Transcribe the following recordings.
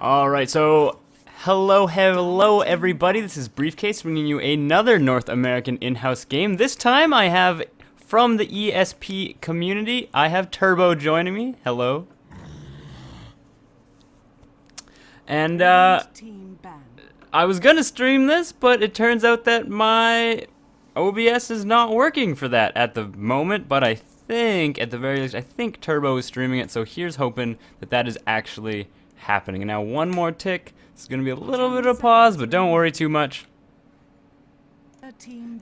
Alright, so hello everybody. This is Briefcase bringing you another North American in-house game. This time I have, from the ESP community, I have Turbo joining me. Hello. And I was gonna stream this, but it turns out that my OBS is not working for that at the moment, but I think, at the very least, I think Turbo is streaming it, so here's hoping that that is actually happening. And now one more tick. It's going to be a little bit of pause, but don't worry too much.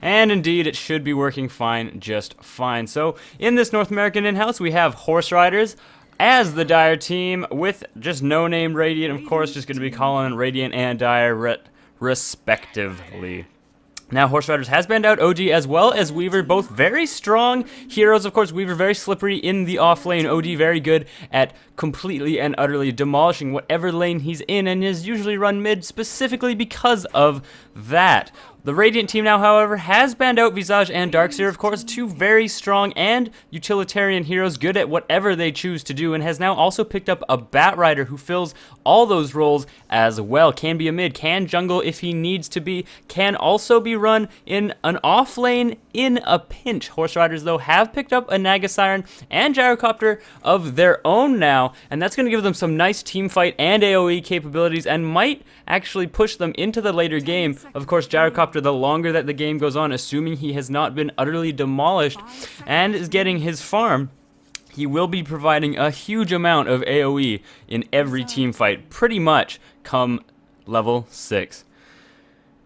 And indeed, it should be working fine, just fine. So, in this North American in-house, we have Horse Riders as the Dire team with just no-name Radiant, of course, just going to be calling Radiant and Dire respectively. Now, Horse Riders has banned out OD as well as Weaver, both very strong heroes. Of course, Weaver very slippery in the off lane. OD very good at completely and utterly demolishing whatever lane he's in, and is usually run mid specifically because of that. The Radiant team now, however, has banned out Visage and Darkseer, of course, two very strong and utilitarian heroes, good at whatever they choose to do, and has now also picked up a Bat Rider who fills all those roles as well. Can be a mid, can jungle if he needs to be, can also be run in an off lane in a pinch. Horse Riders, though, have picked up a Naga Siren and Gyrocopter of their own now, and that's going to give them some nice team fight and AoE capabilities, and might actually push them into the later game. Of course, Gyrocopter, the longer that the game goes on, assuming he has not been utterly demolished and is getting his farm, he will be providing a huge amount of AoE in every team fight, pretty much come level 6.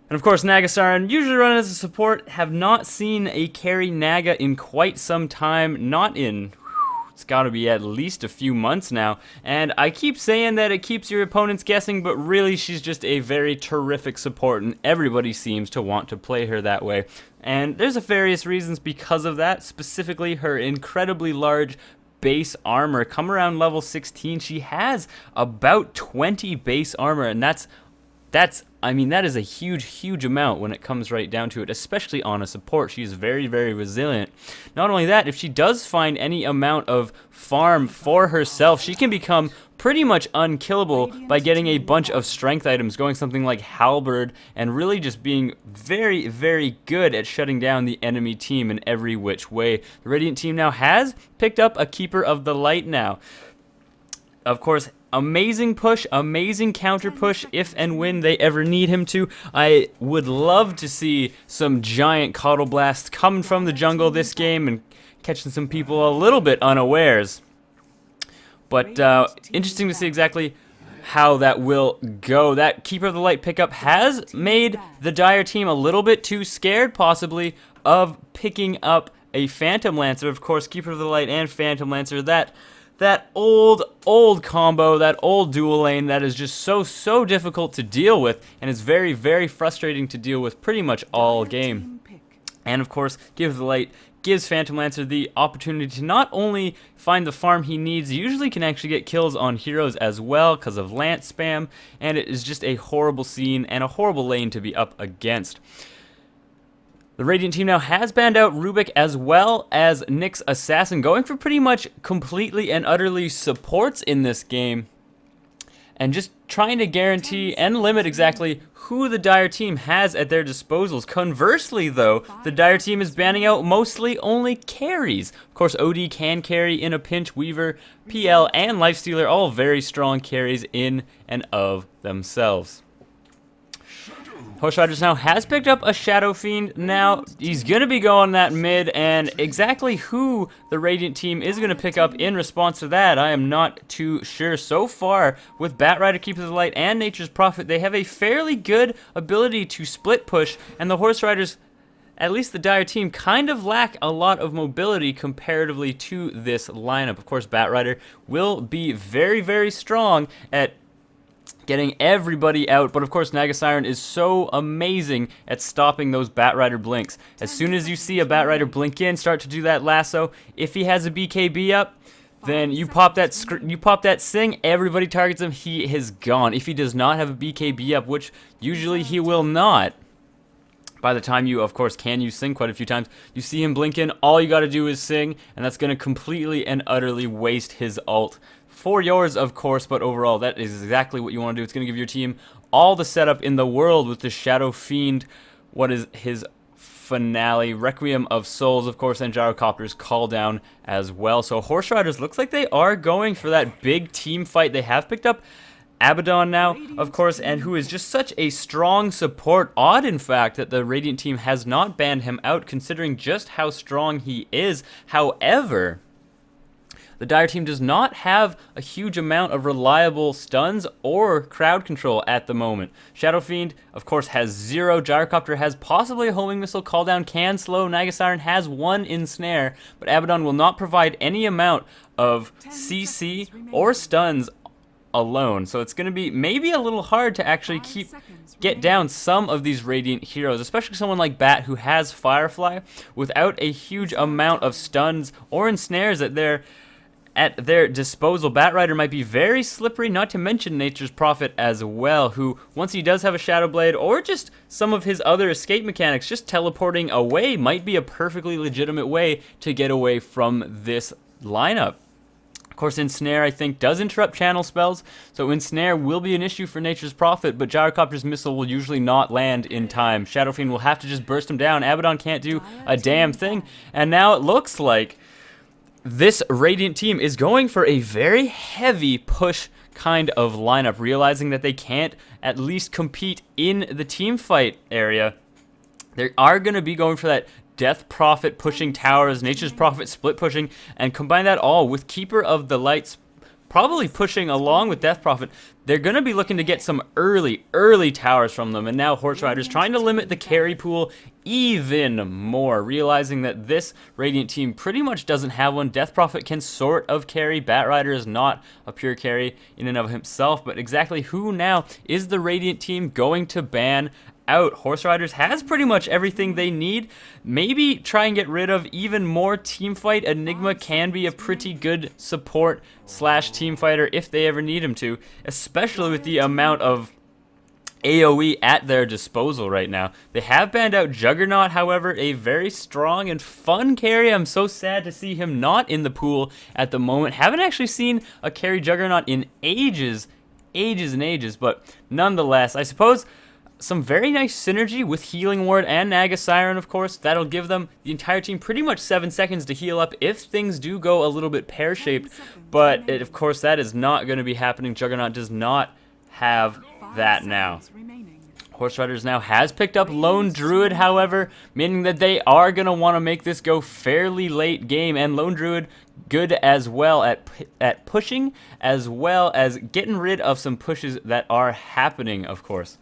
And of course, Naga Siren, usually run as a support, have not seen a carry Naga in quite some time, not in... It's got to be at least a few months now, and I keep saying that it keeps your opponents guessing, but really she's just a very terrific support, and everybody seems to want to play her that way. And there's various reasons because of that, specifically her incredibly large base armor. Come around level 16, she has about 20 base armor, and I mean, that is a huge amount when it comes right down to it, especially on a support. She is very resilient. Not only that, if she does find any amount of farm for herself, she can become pretty much unkillable by getting a bunch of strength items, going something like Halberd, and really just being very good at shutting down the enemy team in every which way. The Radiant team now has picked up a Keeper of the Light now. Of course, amazing push, amazing counter push if and when they ever need him to. I would love to see some giant Cuddle Blasts coming from the jungle this game and catching some people a little bit unawares. But interesting to see exactly how that will go. That Keeper of the Light pickup has made the Dire team a little bit too scared, possibly, of picking up a Phantom Lancer. Of course, Keeper of the Light and Phantom Lancer, that old combo, that old dual lane that is just so difficult to deal with, and is very frustrating to deal with pretty much all game. And of course, Give the Light gives Phantom Lancer the opportunity to not only find the farm he needs, usually can actually get kills on heroes as well because of Lance spam, and it is just a horrible scene and a horrible lane to be up against. The Radiant team now has banned out Rubik as well as Nyx Assassin, going for pretty much completely and utterly supports in this game, and just trying to guarantee and limit exactly who the Dire team has at their disposals. Conversely, though, the Dire team is banning out mostly only carries. Of course, OD can carry in a pinch. Weaver, PL, and Lifestealer, all very strong carries in and of themselves. Horse Riders now has picked up a Shadow Fiend. Now, he's going to be going that mid, and exactly who the Radiant team is going to pick up in response to that, I am not too sure. So far, with Bat Rider, Keeper of the Light, and Nature's Prophet, they have a fairly good ability to split push, and the Horse Riders, at least the Dire team, kind of lack a lot of mobility comparatively to this lineup. Of course, Bat Rider will be very strong at getting everybody out, but of course Naga Siren is so amazing at stopping those Bat Rider blinks. As soon as you see a Bat Rider blink in, start to do that lasso, if he has a BKB up, then you pop that Sing, everybody targets him, he is gone. If he does not have a BKB up, which usually he will not, by the time you, of course, can use Sing quite a few times, you see him blink in, all you gotta do is Sing, and that's gonna completely and utterly waste his ult for yours, of course, but overall, that is exactly what you want to do. It's going to give your team all the setup in the world with the Shadow Fiend. What is his finale? Requiem of Souls, of course, and Gyrocopter's Call Down as well. So Horse Riders looks like they are going for that big team fight. They have picked up Abaddon now, of course, and who is just such a strong support. Odd, in fact, that the Radiant team has not banned him out, considering just how strong he is. However, the Dire team does not have a huge amount of reliable stuns or crowd control at the moment. Shadow Fiend, of course, has 0. Gyrocopter has possibly a homing missile. Call Down can slow. Naga Siren has 1 ensnare, but Abaddon will not provide any amount of CC or stuns alone. So it's going to be maybe a little hard to actually get down some of these Radiant heroes, especially someone like Bat who has Firefly, without a huge amount of stuns or ensnares at their disposal. Batrider might be very slippery, not to mention Nature's Prophet as well, who, once he does have a Shadow Blade, or just some of his other escape mechanics, just teleporting away might be a perfectly legitimate way to get away from this lineup. Of course, Ensnare, I think, does interrupt channel spells, so Ensnare will be an issue for Nature's Prophet, but Gyrocopter's missile will usually not land in time. Shadow Fiend will have to just burst him down. Abaddon can't do a damn thing, and now it looks like this Radiant team is going for a very heavy push kind of lineup, realizing that they can't at least compete in the team fight area. They are going to be going for that Death Prophet pushing towers, Nature's Prophet split pushing, and combine that all with Keeper of the Lights probably pushing along with Death Prophet. They're going to be looking to get some early towers from them, and now Horse Riders trying to limit the carry pool even more, realizing that this Radiant team pretty much doesn't have one. Death Prophet can sort of carry. Batrider is not a pure carry in and of himself, but exactly who now is the Radiant team going to ban out? Horse Riders has pretty much everything they need. Maybe try and get rid of even more team fight. Enigma can be a pretty good support / team fighter if they ever need him to, especially with the amount of AoE at their disposal right now. They have banned out Juggernaut, however, a very strong and fun carry. I'm so sad to see him not in the pool at the moment. Haven't actually seen a carry Juggernaut in ages and ages, but nonetheless, I suppose some very nice synergy with Healing Ward and Naga Siren, of course. That'll give them, the entire team, pretty much 7 seconds to heal up if things do go a little bit pear-shaped. But, of course, that is not going to be happening. Juggernaut does not have that now. Horse Riders now has picked up Lone Druid, however, meaning that they are going to want to make this go fairly late game. And Lone Druid, good as well at pushing, as well as getting rid of some pushes that are happening, of course.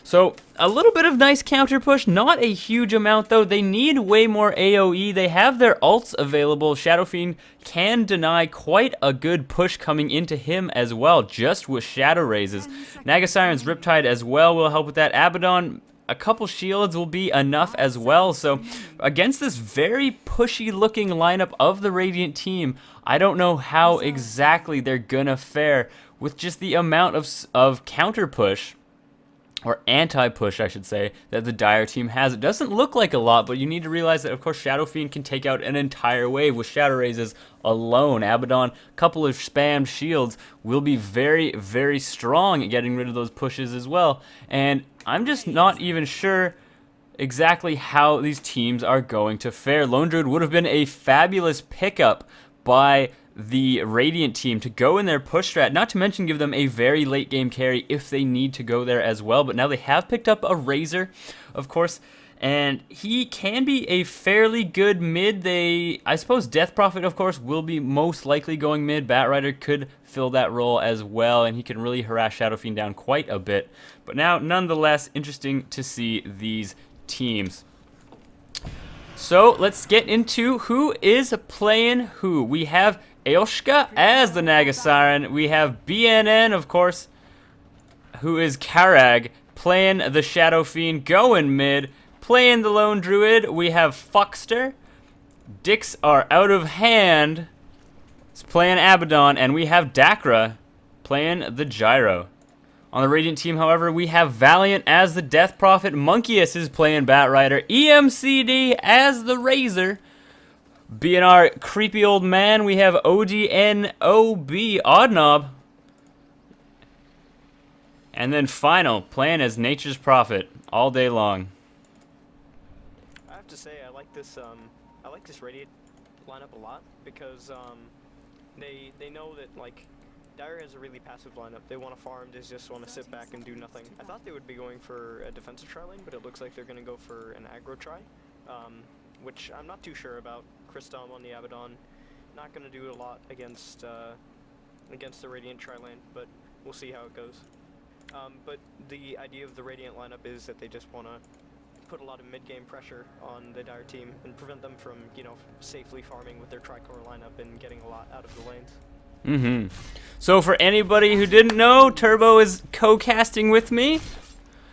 So, a little bit of nice counter push, not a huge amount though. They need way more AoE. They have their ults available. Shadow Fiend can deny quite a good push coming into him as well, just with Shadow Raises. Naga Siren's Riptide as well will help with that. Abaddon, a couple shields will be enough as well. So, against this very pushy looking lineup of the Radiant team, I don't know how exactly they're gonna fare with just the amount of counter push, or anti-push, I should say, that the Dire team has. It doesn't look like a lot, but you need to realize that, of course, Shadow Fiend can take out an entire wave with Shadow Raises alone. Abaddon, a couple of spam shields, will be very, very strong at getting rid of those pushes as well. And I'm just not even sure exactly how these teams are going to fare. Lone Druid would have been a fabulous pickup by the Radiant team to go in their push strat, not to mention give them a very late game carry if they need to go there as well. But now they have picked up a Razor, of course, and he can be a fairly good mid. I suppose Death Prophet, of course, will be most likely going mid. Batrider could fill that role as well, and he can really harass Shadow Fiend down quite a bit. But now, nonetheless, interesting to see these teams. So let's get into who is playing who. We have Eoshka as the Naga Siren. We have BNN, of course, who is Karag, playing the Shadow Fiend, going mid, playing the Lone Druid. We have Foxter. Dicks are out of hand. It's playing Abaddon, and we have Dakra playing the Gyro. On the Radiant team, however, we have Valiant as the Death Prophet. Monkeyus is playing Batrider. EMCD as the Razor. Being our creepy old man, we have ODNOB, Odd Knob. And then final, playing as Nature's Prophet all day long. I have to say, I like this Radiant lineup a lot because they know that like Dire has a really passive lineup. They want to farm, they just want to sit back and do nothing. I thought they would be going for a defensive tri lane, but it looks like they're going to go for an aggro tri, which I'm not too sure about. Christom on the Abaddon, not going to do a lot against the Radiant tri lane, but we'll see how it goes. But the idea of the Radiant lineup is that they just want to put a lot of mid-game pressure on the Dire team and prevent them from, you know, safely farming with their tri-core lineup and getting a lot out of the lanes. So for anybody who didn't know, Turbo is co-casting with me.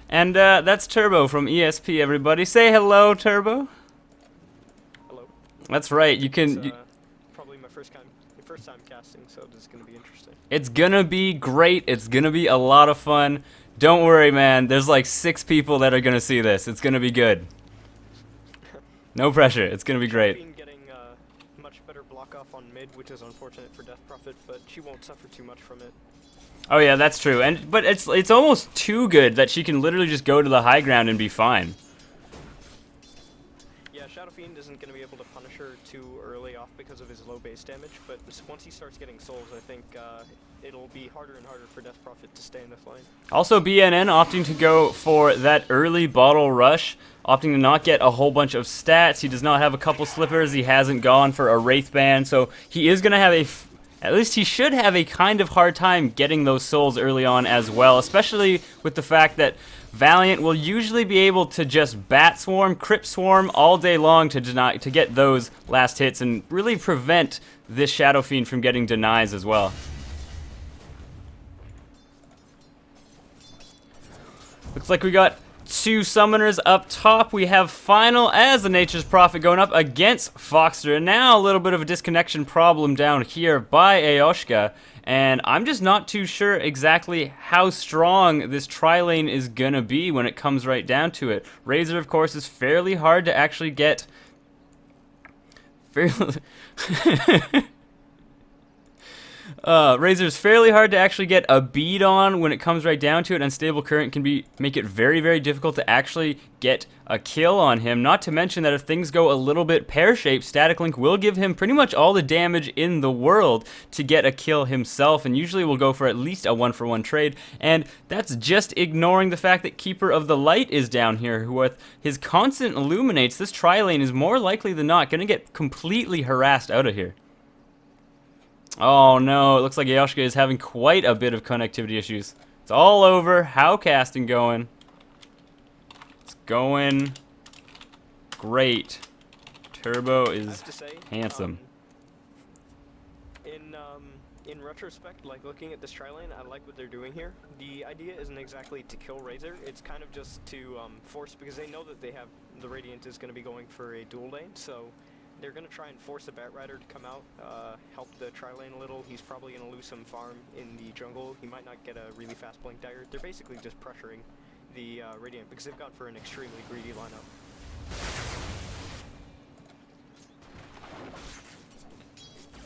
And that's Turbo from ESP, everybody. Say hello, Turbo. Hello. That's right. You can... It's, probably my first time casting, so this is going to be interesting. It's gonna be great. It's gonna be a lot of fun. Don't worry, man. There's like 6 people that are gonna see this. It's gonna be good. No pressure. It's gonna be great. Been getting much better block off on mid, which is unfortunate for Death Prophet, but she won't suffer too much from it. Oh yeah, that's true. But it's almost too good that she can literally just go to the high ground and be fine. Yeah, Shadow Fiend isn't going to be able to punish her too early off because of his low base damage, but once he starts getting souls, I think it'll be harder and harder for Death Prophet to stay in this lane. Also, BNN opting to go for that early bottle rush, opting to not get a whole bunch of stats. He does not have a couple slippers. He hasn't gone for a Wraith ban, so he is going to have at least he should have a kind of hard time getting those souls early on as well, especially with the fact that Valiant will usually be able to just bat swarm, crypt swarm all day long to get those last hits and really prevent this Shadow Fiend from getting denies as well. Looks like we got 2 summoners up top. We have final as the Nature's Prophet going up against Foxter. And now a little bit of a disconnection problem down here by Aoshka. And I'm just not too sure exactly how strong this tri-lane is gonna be when it comes right down to it. Razor, of course, is fairly hard to actually get... Razor's fairly hard to actually get a bead on when it comes right down to it. Unstable current can make it very, very difficult to actually get a kill on him. Not to mention that if things go a little bit pear-shaped, Static Link will give him pretty much all the damage in the world to get a kill himself, and usually will go for at least a 1-for-1 trade. And that's just ignoring the fact that Keeper of the Light is down here, who with his constant illuminates, this tri-lane is more likely than not going to get completely harassed out of here. Oh no, it looks like Aoshka is having quite a bit of connectivity issues. It's all over. How casting going? It's going great. Turbo is handsome. In retrospect, like looking at this tri-lane, I like what they're doing here. The idea isn't exactly to kill Razor, it's kind of just to force, because they know that the Radiant is going to be going for a dual lane, so they're going to try and force the Batrider to come out, help the tri-lane a little. He's probably going to lose some farm in the jungle. He might not get a really fast blink Dire. They're basically just pressuring the Radiant because they've gone for an extremely greedy lineup.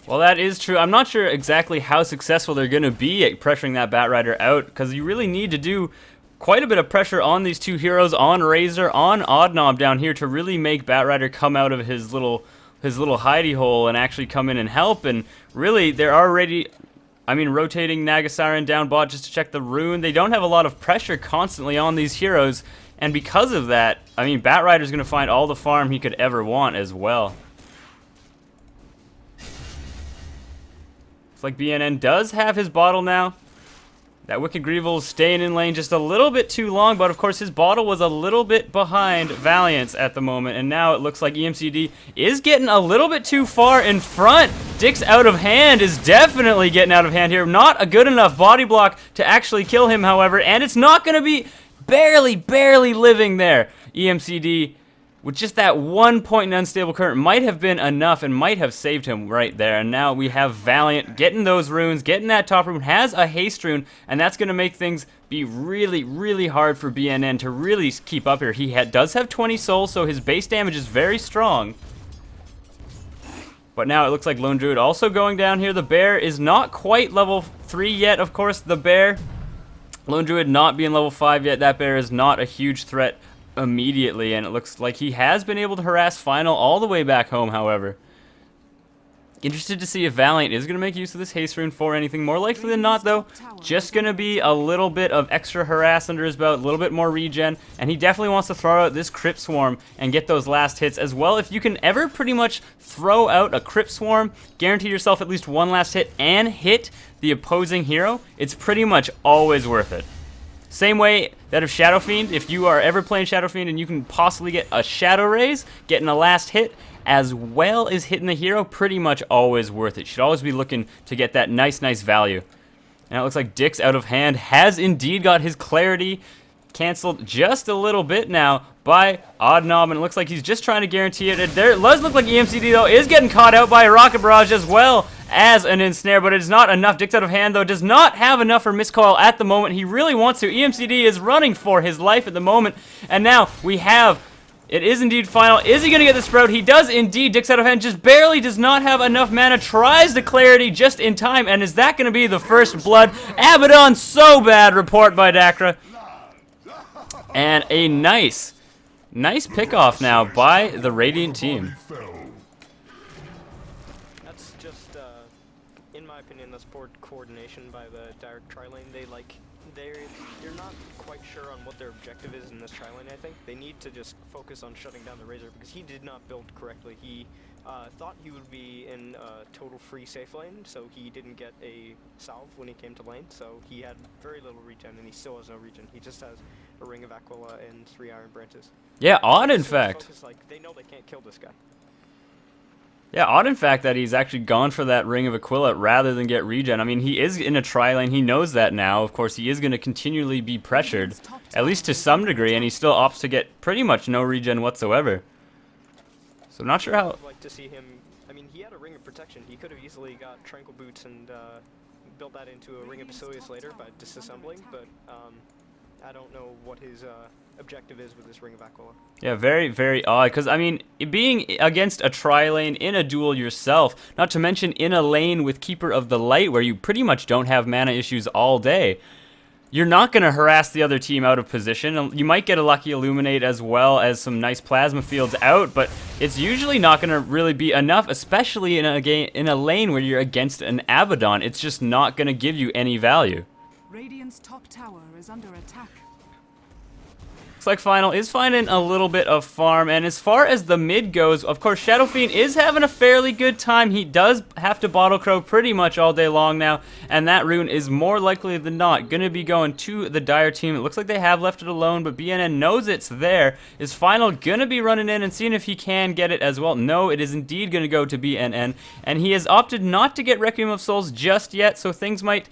Well, that is true. I'm not sure exactly how successful they're going to be at pressuring that Batrider out, because you really need to do quite a bit of pressure on these 2 heroes, on Razor, on Odd Knob down here to really make Batrider come out of his little hidey hole and actually come in and help. And really, they're already, rotating Nagasiren down bot just to check the rune. They don't have a lot of pressure constantly on these heroes, and because of that, Batrider's going to find all the farm he could ever want as well. Looks like BNN does have his bottle now. That Wicked Grievel staying in lane just a little bit too long, but of course his bottle was a little bit behind Valiant's at the moment, and now it looks like EMCD is getting a little bit too far in front. Dick's out of hand is definitely getting out of hand here. Not a good enough body block to actually kill him, however, and it's not going to be barely living there. EMCD, with just that 1 point in unstable current, might have been enough and might have saved him right there. And now we have Valiant getting those runes, getting that top rune, has a haste rune, and that's going to make things be really, really hard for BNN to really keep up here. He does have 20 souls, so his base damage is very strong. But now it looks like Lone Druid also going down here. The bear is not quite level 3 yet, of course. The bear, Lone Druid not being level 5 yet. That bear is not a huge threat immediately, and it looks like he has been able to harass Final all the way back home, however. Interested to see if Valiant is going to make use of this haste rune for anything. More likely than not, though, just going to be a little bit of extra harass under his belt, a little bit more regen, and he definitely wants to throw out this Crypt Swarm and get those last hits as well. If you can ever pretty much throw out a Crypt Swarm, guarantee yourself at least one last hit, and hit the opposing hero, it's pretty much always worth it. Same way that of Shadow Fiend, if you are ever playing Shadow Fiend and you can possibly get a Shadow Raise, getting a last hit, as well as hitting the hero, pretty much always worth it. Should always be looking to get that nice value. Now it looks like Dick's out of hand has indeed got his clarity canceled just a little bit now by Oddnob, and it looks like he's just trying to guarantee it. There it does look like EMCD, though, is getting caught out by a Rocket Barrage as well as an Ensnare, but it is not enough. Dick's out of hand, though, does not have enough for Miscoil at the moment. He really wants to. EMCD is running for his life at the moment, and now we have... It is indeed Final. Is he going to get the Sprout? He does indeed. Dick's out of hand, just barely does not have enough mana. Tries the Clarity just in time, and is that going to be the first blood? Abaddon, so bad. Report by Dakra. And a nice pick-off now by the Radiant team. That's just, in my opinion, that's poor coordination by the Direct Tri-Lane. You're not quite sure on what their objective is in this tri-lane, I think. They need to just focus on shutting down the Razor because he did not build correctly. He thought he would be in a total free safe lane, so he didn't get a salve when he came to lane, so he had very little regen, and he still has no regen. He just has a Ring of Aquila and 3 Iron Branches. Yeah, odd in fact. Focus, like, they know they can't kill this guy. Yeah, odd in fact that he's actually gone for that Ring of Aquila rather than get regen. I mean, he is in a tri-lane, he knows that now. Of course, he is going to continually be pressured, at least to some degree, and he still opts to get pretty much no regen whatsoever. So I'm not sure how... I'd like to see him... I mean, he had a Ring of Protection. He could have easily got Tranquil Boots and built that into a Ring of Basilius later by disassembling, but I don't know what his objective is with this Ring of Aquila. Yeah, very odd, because, I mean, being against a tri-lane in a duel yourself, not to mention in a lane with Keeper of the Light, where you pretty much don't have mana issues all day, you're not going to harass the other team out of position. You might get a lucky Illuminate as well as some nice Plasma Fields out, but it's usually not going to really be enough, especially in a lane where you're against an Abaddon. It's just not going to give you any value. Radiant's top tower is under attack. Looks like Final is finding a little bit of farm, and as far as the mid goes, of course, Shadow Fiend is having a fairly good time. He does have to Bottle Crow pretty much all day long now, and that rune is more likely than not going to be going to the Dire team. It looks like they have left it alone, but BNN knows it's there. Is Final going to be running in and seeing if he can get it as well? No, it is indeed going to go to BNN, and he has opted not to get Requiem of Souls just yet, so things might...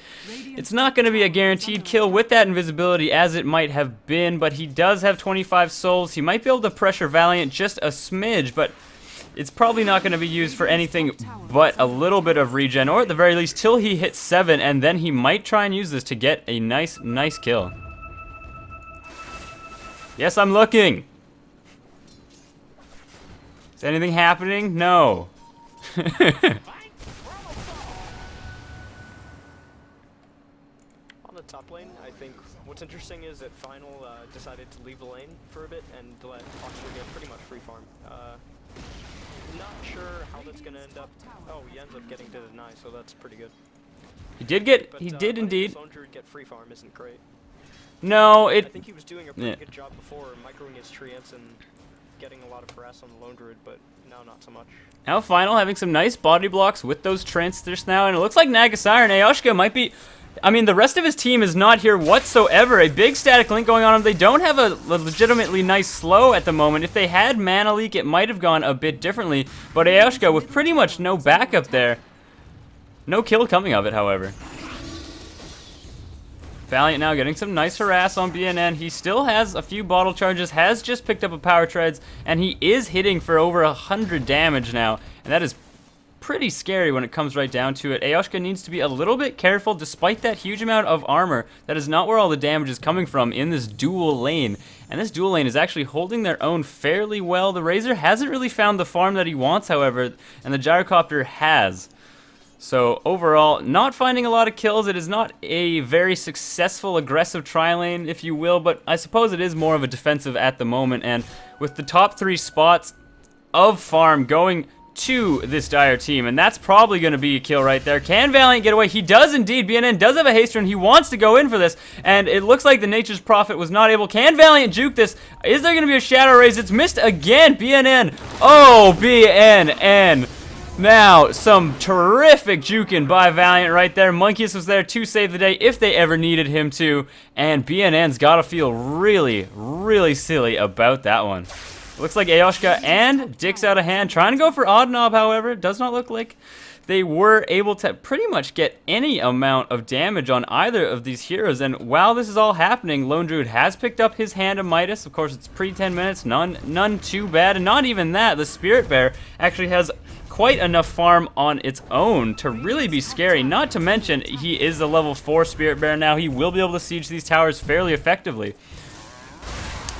It's not going to be a guaranteed kill with that invisibility as it might have been, but he does have 25 souls. He might be able to pressure Valiant just a smidge, but it's probably not going to be used for anything but a little bit of regen, or at the very least till he hits 7, and then he might try and use this to get a nice kill. Yes, I'm looking. Is anything happening? No. On the top lane, I think what's interesting is that Final decided to leave the lane for a bit and let Foxer get pretty much free farm. Not sure how that's going to end up. Oh, he ends up getting to deny, so that's pretty good. He did get, But, he did indeed. Lone Druid get free farm isn't great. No, I it... think he was doing a pretty good job before, microing his treants and getting a lot of harass on the Lone Druid, but now not so much. Now Final having some nice body blocks with those Trance just now, and it looks like Nagasire and Aoshka might be... I mean, the rest of his team is not here whatsoever. A big static link going on. They don't have a legitimately nice slow at the moment. If they had Mana Leak, it might have gone a bit differently. But Aoshka with pretty much no backup there. No kill coming of it, however. Valiant now getting some nice harass on BNN. He still has a few bottle charges, has just picked up a power treads, and he is hitting for over 100 damage now. And that is pretty scary when it comes right down to it. Ayoshka needs to be a little bit careful despite that huge amount of armor. That is not where all the damage is coming from in this dual lane. And this dual lane is actually holding their own fairly well. The Razor hasn't really found the farm that he wants, however, and the Gyrocopter has. So overall, not finding a lot of kills. It is not a very successful aggressive tri-lane, if you will, but I suppose it is more of a defensive at the moment. And with the top 3 spots of farm going to this Dire team, and that's probably going to be a kill right there. Can Valiant get away? He does indeed. BNN does have a haste run. He wants to go in for this, and it looks like the Nature's Prophet was not able. Can Valiant juke this? Is there going to be a Shadow Raise? It's missed again. BNN. Oh, BNN. Now, some terrific juking by Valiant right there. Monkeys was there to save the day if they ever needed him to, and BNN's got to feel really, really silly about that one. Looks like Ayoshka and Dick's out of hand. Trying to go for Odd Knob, however. It does not look like they were able to pretty much get any amount of damage on either of these heroes. And while this is all happening, Lone Druid has picked up his Hand of Midas. Of course, it's pre-10 minutes. None too bad. And not even that. The Spirit Bear actually has quite enough farm on its own to really be scary. Not to mention, he is a level 4 Spirit Bear now. He will be able to siege these towers fairly effectively.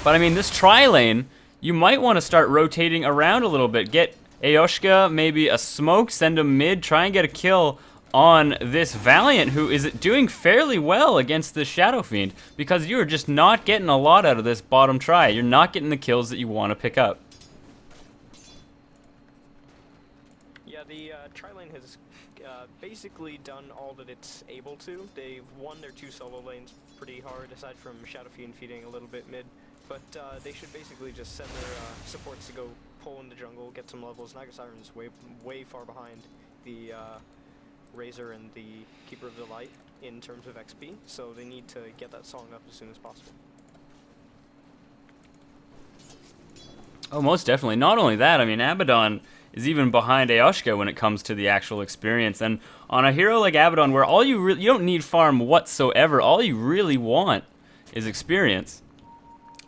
But I mean, this tri-lane, you might want to start rotating around a little bit. Get Ayoshka, maybe a smoke, send him mid, try and get a kill on this Valiant, who is doing fairly well against this Shadow Fiend, because you're just not getting a lot out of this bottom try. You're not getting the kills that you want to pick up. Yeah, the tri-lane has basically done all that it's able to. They've won their 2 solo lanes pretty hard, aside from Shadow Fiend feeding a little bit mid. But they should basically just send their supports to go pull in the jungle, get some levels. Naga Siren's way far behind the Razor and the Keeper of the Light in terms of XP, so they need to get that song up as soon as possible. Oh, most definitely. Not only that, I mean, Abaddon is even behind Ayoshka when it comes to the actual experience. And on a hero like Abaddon, where all you don't need farm whatsoever, all you really want is experience.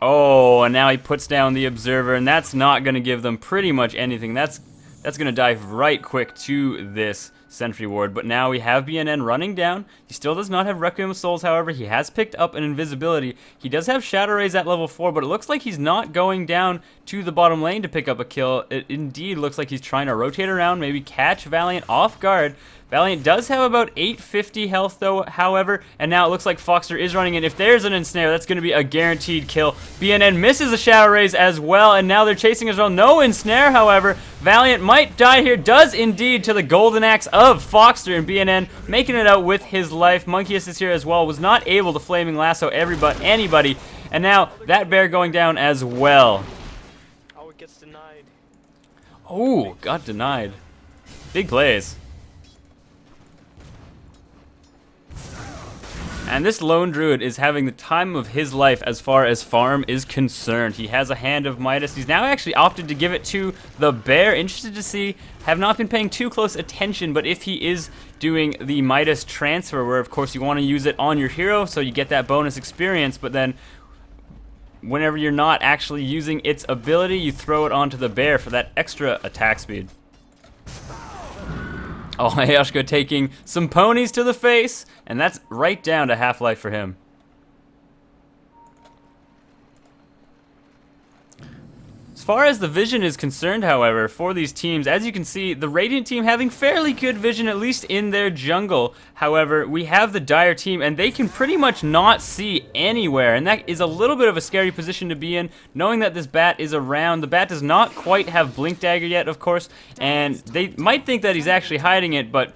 Oh, and now he puts down the Observer, and that's not going to give them pretty much anything. That's going to dive right quick to this Sentry Ward. But now we have BNN running down. He still does not have Requiem of Souls, however. He has picked up an Invisibility. He does have Shadow Rays at level 4, but it looks like he's not going down to the bottom lane to pick up a kill. It indeed looks like he's trying to rotate around, maybe catch Valiant off guard. Valiant does have about 850 health though, however, and now it looks like Foxter is running in. If there's an ensnare, that's going to be a guaranteed kill. BNN misses a Shadow Rays as well, and now they're chasing as well. No ensnare, however. Valiant might die here, does indeed, to the Golden Axe of Foxter, and BNN making it out with his life. Monkeyus is here as well, was not able to Flaming Lasso anybody, and now that bear going down as well. Oh, it gets denied. Oh, got denied. Big plays. And this Lone Druid is having the time of his life as far as farm is concerned. He has a Hand of Midas. He's now actually opted to give it to the bear. Interested to see. Have not been paying too close attention, but if he is doing the Midas transfer, where of course you want to use it on your hero so you get that bonus experience, but then whenever you're not actually using its ability, you throw it onto the bear for that extra attack speed. Oh, Ayoshka taking some ponies to the face, and that's right down to half-life for him. As far as the vision is concerned, however, for these teams, as you can see, the Radiant team having fairly good vision, at least in their jungle. However, we have the Dire team, and they can pretty much not see anywhere, and that is a little bit of a scary position to be in, knowing that this bat is around. The bat does not quite have Blink Dagger yet, of course, and they might think that he's actually hiding it, but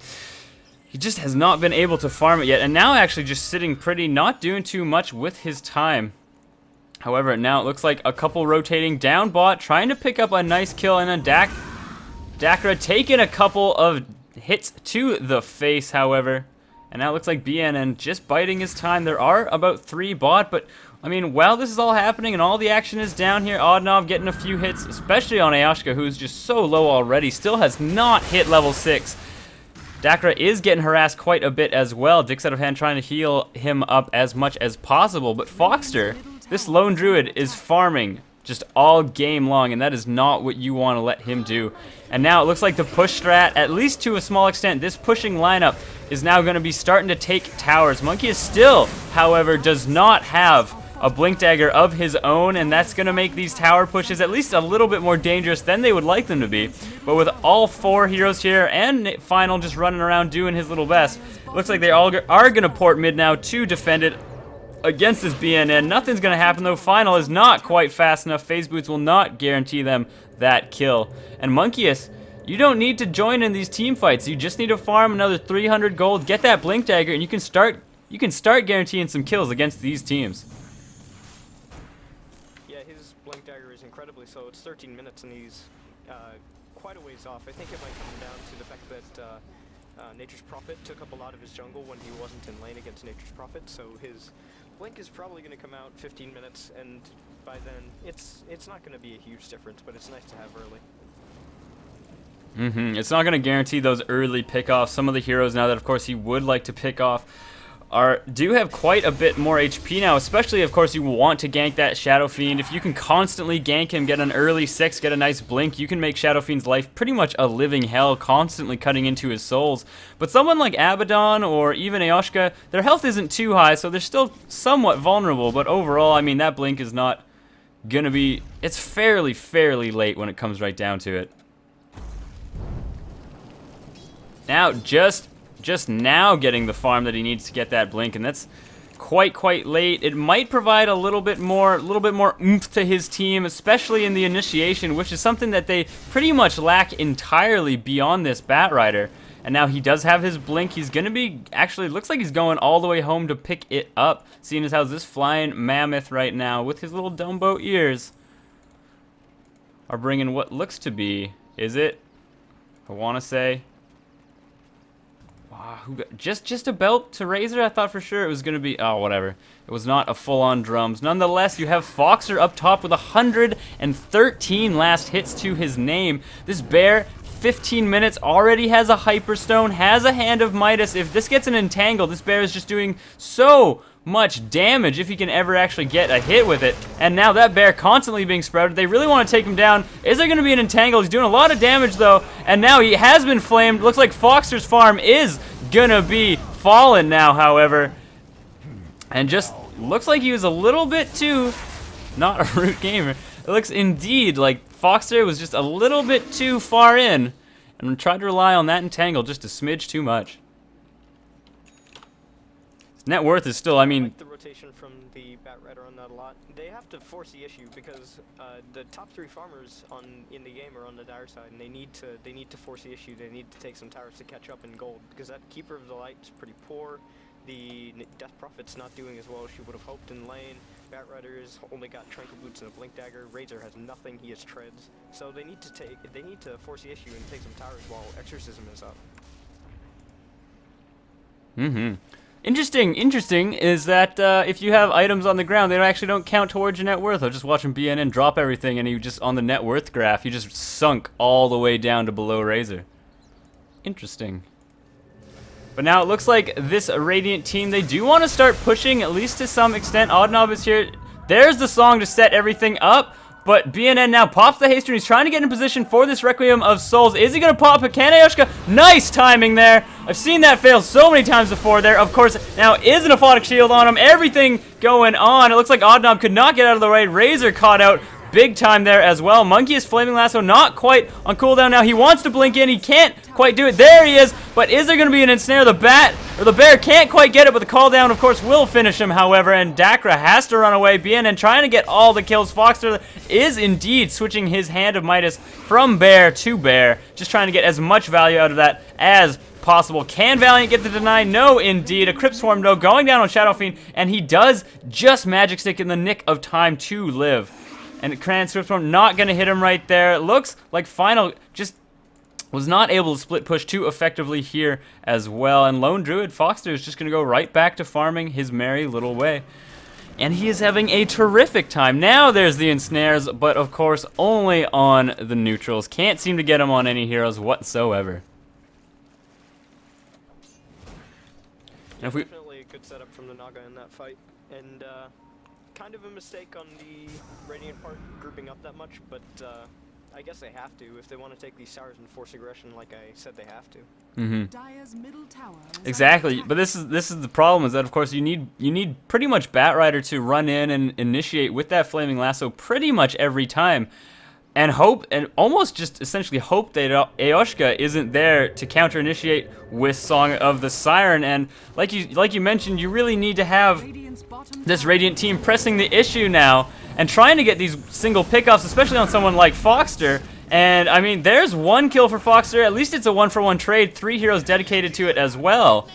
he just has not been able to farm it yet, and now actually just sitting pretty, not doing too much with his time. However, now it looks like a couple rotating down bot, trying to pick up a nice kill, and then Dakra taking a couple of hits to the face, however. And now it looks like BNN just biding his time. There are about 3 bot, but I mean, while this is all happening and all the action is down here, Oddnob getting a few hits, especially on Ayoshka, who's just so low already, still has not hit level 6. Dakra is getting harassed quite a bit as well. Dick's out of hand trying to heal him up as much as possible, but Foxter, this Lone Druid, is farming just all game long, and that is not what you want to let him do. And now it looks like the push strat, at least to a small extent, this pushing lineup is now going to be starting to take towers. Monkey is still, however, does not have a blink dagger of his own, and that's going to make these tower pushes at least a little bit more dangerous than they would like them to be. But with all 4 heroes here and Final just running around doing his little best, looks like they all are going to port mid now to defend it against this BNN. Nothing's going to happen though. Final is not quite fast enough. Phase boots will not guarantee them that kill. And Monkeys, you don't need to join in these team fights. You just need to farm another 300 gold, get that blink dagger, and you can start guaranteeing some kills against these teams. Yeah, his blink dagger is incredibly slow. It's 13 minutes and he's quite a ways off. I think it might come down to the fact that Nature's Prophet took up a lot of his jungle when he wasn't in lane against Nature's Prophet, so his blink is probably going to come out 15 minutes, and by then it's not going to be a huge difference, but it's nice to have early. It's not going to guarantee those early pickoffs. Some of the heroes now that, of course, he would like to pick off do have quite a bit more HP now, especially, of course, you want to gank that Shadow Fiend. If you can constantly gank him, get an early 6, get a nice blink, you can make Shadow Fiend's life pretty much a living hell, constantly cutting into his souls. But someone like Abaddon or even Eoshka, their health isn't too high, so they're still somewhat vulnerable, but overall, I mean, that blink is not gonna be... It's fairly late when it comes right down to it. Now, just now getting the farm that he needs to get that blink, and that's quite late. It might provide a little bit more oomph to his team, especially in the initiation, which is something that they pretty much lack entirely beyond this Batrider. And now he does have his blink. He's gonna be, actually, looks like he's going all the way home to pick it up, seeing as how this flying mammoth right now with his little Dumbo ears are bringing what looks to be, is it? I want to say, who got, just a belt to Razor? I thought for sure it was going to be... Oh, whatever. It was not a full-on drums. Nonetheless, you have Foxer up top with 113 last hits to his name. This bear, 15 minutes, already has a Hyperstone, has a Hand of Midas. If this gets an entangle, this bear is just doing so much damage if he can ever actually get a hit with it. And now that bear constantly being sprouted. They really want to take him down. Is there going to be an entangle? He's doing a lot of damage though, and now he has been flamed. Looks like Foxer's farm is gonna be fallen now, however, and just looks like he was a little bit too not a root gamer. It looks indeed like Foxer was just a little bit too far in and tried to rely on that entangle just a smidge too much. His net worth is still, I mean, like the rotation from the Batrider on that a lot. They have to force the issue because the top 3 farmers in the game are on the Dire side, and they need to force the issue. They need to take some towers to catch up in gold because that Keeper of the Light is pretty poor. The Death Prophet's not doing as well as she would have hoped in lane. Batrider's only got Tranquil Boots and a Blink Dagger. Razor has nothing. He has treads. So they need to force the issue and take some towers while Exorcism is up. Interesting is that if you have items on the ground, they actually don't count towards your net worth. I was just watching BNN drop everything, and he just, on the net worth graph, he just sunk all the way down to below Razor. Interesting. But now it looks like this Radiant team, they do want to start pushing, at least to some extent. Oddnob is here. There's the song to set everything up. But BNN now pops the haste, and he's trying to get in position for this Requiem of Souls. Is he going to pop it? Can Eoshka? Nice timing there. I've seen that fail so many times before there. Of course, now is an Aphotic Shield on him. Everything going on. It looks like Oddnob could not get out of the way. Razor caught out big time there as well. Monkey is Flaming Lasso, not quite on cooldown now. He wants to blink in. He can't quite do it. There he is. But is there going to be an ensnare? The bear can't quite get it, but the call down, of course, will finish him, however, and Dakra has to run away. BNN trying to get all the kills. Foxter is indeed switching his Hand of Midas from bear to bear, just trying to get as much value out of that as possible. Can Valiant get the deny? No, indeed. A Crypt Swarm, though, going down on Shadow Fiend, and he does just Magic Stick in the nick of time to live. And Cran Crypt Swarm not going to hit him right there. It looks like Final just was not able to split push too effectively here as well. And Lone Druid Foxter is just going to go right back to farming his merry little way. And he is having a terrific time. Now there's the ensnares, but of course only on the neutrals. Can't seem to get him on any heroes whatsoever. Yeah, definitely a good setup from the Naga in that fight. And kind of a mistake on the Radiant part, grouping up that much, but I guess they have to if they want to take these towers and force aggression like I said they have to. Dire's middle tower is under Exactly, attack. but this is the problem, is that of course you need pretty much Batrider to run in and initiate with that flaming lasso pretty much every time, and hope, and almost just essentially hope that Aoshka isn't there to counter initiate with Song of the Siren. And like you mentioned, you really need to have Radiant's bottom this tower Radiant team pressing the issue now and trying to get these single pickoffs, especially on someone like Foxter. And I mean, there's one kill for Foxter. At least it's a 1-for-1 trade. 3 heroes dedicated to it as well.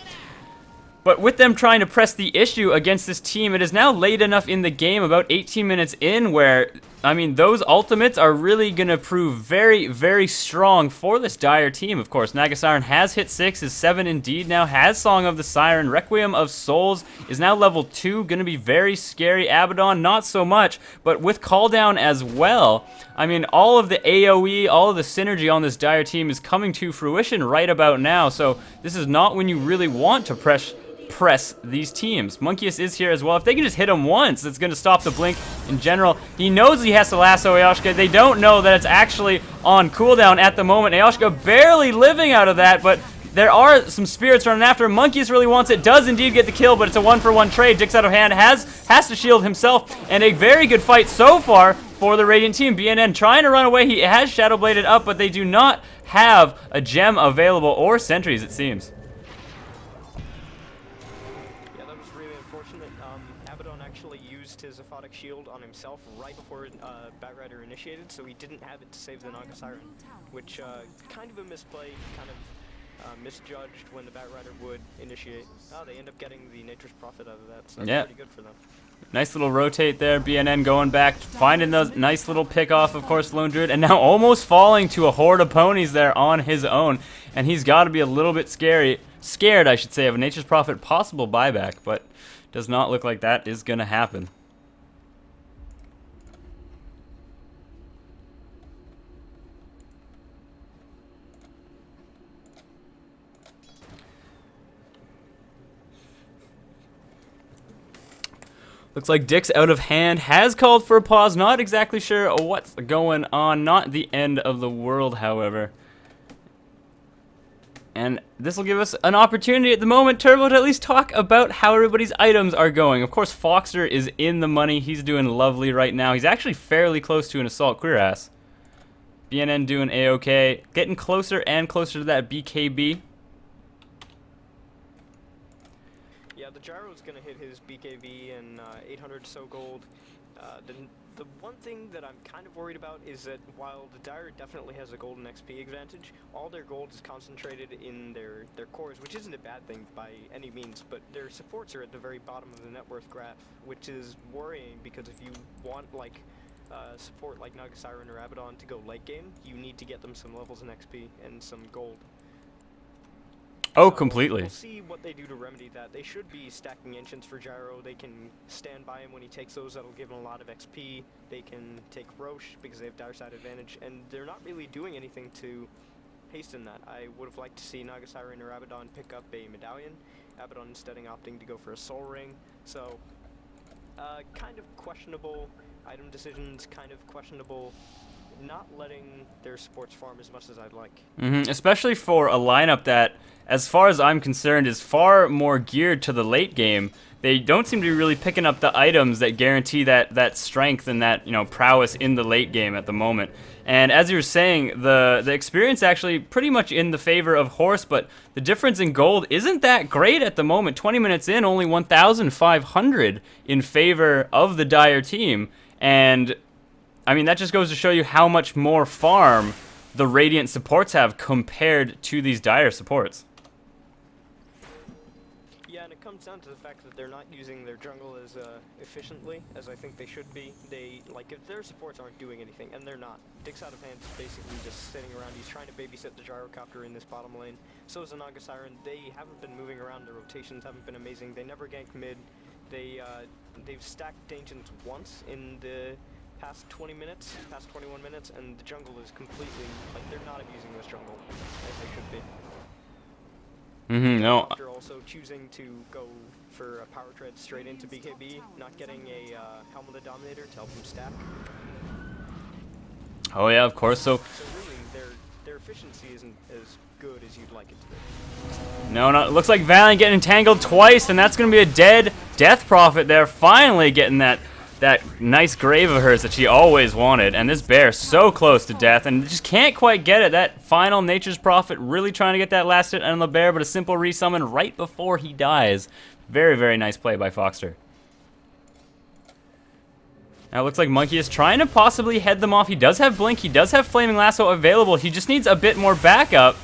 But with them trying to press the issue against this team, it is now late enough in the game, about 18 minutes in, where, I mean, those ultimates are really going to prove very, very strong for this Dire team. Of course, Nagasiren has hit 6, is 7 indeed now, has Song of the Siren. Requiem of Souls is now level 2, going to be very scary. Abaddon, not so much, but with Call Down as well, I mean, all of the AoE, all of the synergy on this Dire team is coming to fruition right about now, so this is not when you really want to press these teams. Monkeys is here as well. If they can just hit him once, it's going to stop the blink in general. He knows he has to lasso Aoshka. They don't know that it's actually on cooldown at the moment. Aoshka barely living out of that, but there are some spirits running after him. Monkeys really wants it, does indeed get the kill, but it's a 1-for-1 trade. Dix out of hand has to shield himself, and a very good fight so far for the Radiant team. BNN trying to run away. He has Shadowbladed up, but they do not have a gem available or sentries, it seems. Abaddon actually used his Aphotic Shield on himself right before Batrider initiated, so he didn't have it to save the Nagasiren, which kind of a misplay, kind of misjudged when the Batrider would initiate. Oh, they end up getting the Nature's Prophet out of that, so that's pretty good for them. Nice little rotate there. BNN going back, finding those nice little pick off, of course, Lone Druid, and now almost falling to a horde of ponies there on his own. And he's got to be a little bit scared, I should say, of a Nature's Prophet possible buyback, but does not look like that is going to happen. Looks like Dix out of hand has called for a pause. Not exactly sure what's going on. Not the end of the world, however. And this will give us an opportunity at the moment, Turbo, to at least talk about how everybody's items are going. Of course, Foxter is in the money. He's doing lovely right now. He's actually fairly close to an Assault Cuirass. BNN doing A-OK. Getting closer and closer to that BKB. Yeah, the Gyro's going to hit his BKB and 800 so gold. The one thing that I'm kind of worried about is that while the Dire definitely has a golden XP advantage, all their gold is concentrated in their cores, which isn't a bad thing by any means, but their supports are at the very bottom of the net worth graph, which is worrying because if you want like support like Nagasiren or Abaddon to go late game, you need to get them some levels in XP and some gold. Oh, So completely. We'll see what they do to remedy that. They should be stacking Ancients for Gyro. They can stand by him when he takes those. That'll give him a lot of XP. They can take Roche because they have Dire Side advantage, and they're not really doing anything to hasten that. I would have liked to see Nagasiren or Abaddon pick up a medallion. Abaddon instead opting to go for a Soul Ring. So, kind of questionable item decisions, kind of questionable not letting their supports farm as much as I'd like. Especially for a lineup that, as far as I'm concerned, is far more geared to the late game. They don't seem to be really picking up the items that guarantee that strength and that, you know, prowess in the late game at the moment. And as you were saying, the experience actually pretty much in the favor of Horse, but the difference in gold isn't that great at the moment. 20 minutes in, only 1,500 in favor of the Dire team. And I mean, that just goes to show you how much more farm the Radiant supports have compared to these Dire supports. Yeah, and it comes down to the fact that they're not using their jungle as efficiently as I think they should be. They, like, if their supports aren't doing anything, and they're not, Dix out of hand is basically just sitting around. He's trying to babysit the Gyrocopter in this bottom lane. So is the Nagasiren. They haven't been moving around. Their rotations haven't been amazing. They never gank mid. They've stacked Ancients once in the past 20 minutes, past 21 minutes, and the jungle is completely, like, they're not abusing this jungle as they should be. No. After also choosing to go for a power tread straight into BKB, not getting a Helmet Dominator to help him stack. Oh yeah, of course. So So really, their efficiency isn't as good as you'd like it to be. no, it looks like Valiant getting entangled twice, and that's going to be a dead Death Prophet there. Finally getting that nice grave of hers that she always wanted. And this bear so close to death and just can't quite get it. That final Nature's Prophet really trying to get that last hit on the bear, but a simple resummon right before he dies. Very, very nice play by Foxter. Now it looks like Monkey is trying to possibly head them off. He does have Blink. He does have Flaming Lasso available. He just needs a bit more backup.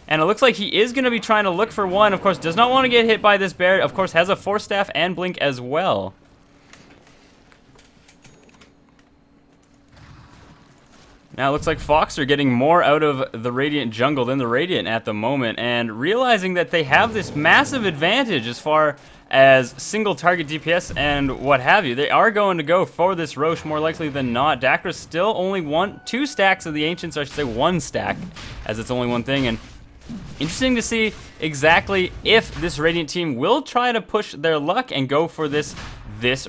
And it looks like he is going to be trying to look for one. Of course, does not want to get hit by this bear. Of course, has a Force Staff and Blink as well. Now it looks like Fox are getting more out of the Radiant jungle than the Radiant at the moment, and realizing that they have this massive advantage as far as single target DPS and what have you. They are going to go for this Roche more likely than not. Dakra's still only two stacks of the Ancients, or I should say one stack, as it's only one thing, and interesting to see exactly if this Radiant team will try to push their luck and go for this